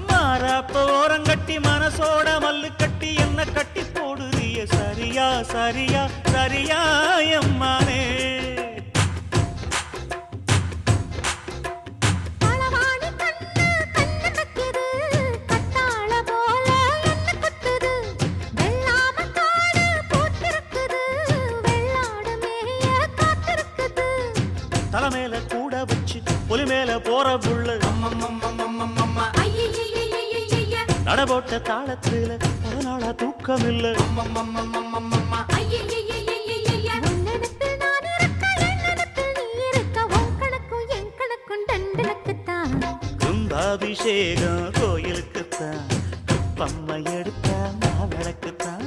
மாறாப்ப ஓரங்கட்டி மனசோட மல்லு கட்டி என்ன கட்டி போடுறிய சரியா சரியா சரியா எம்மானே தலைமையில கூட வச்சு புலி மேல போற புள்ள நடபோட்ட தாளத்துல பல நாளா தூக்கம் இல்ல கும்பாபிஷேகம் கோயிலுக்குத்தான் பம்மை எடுத்தா விளக்குத்தான்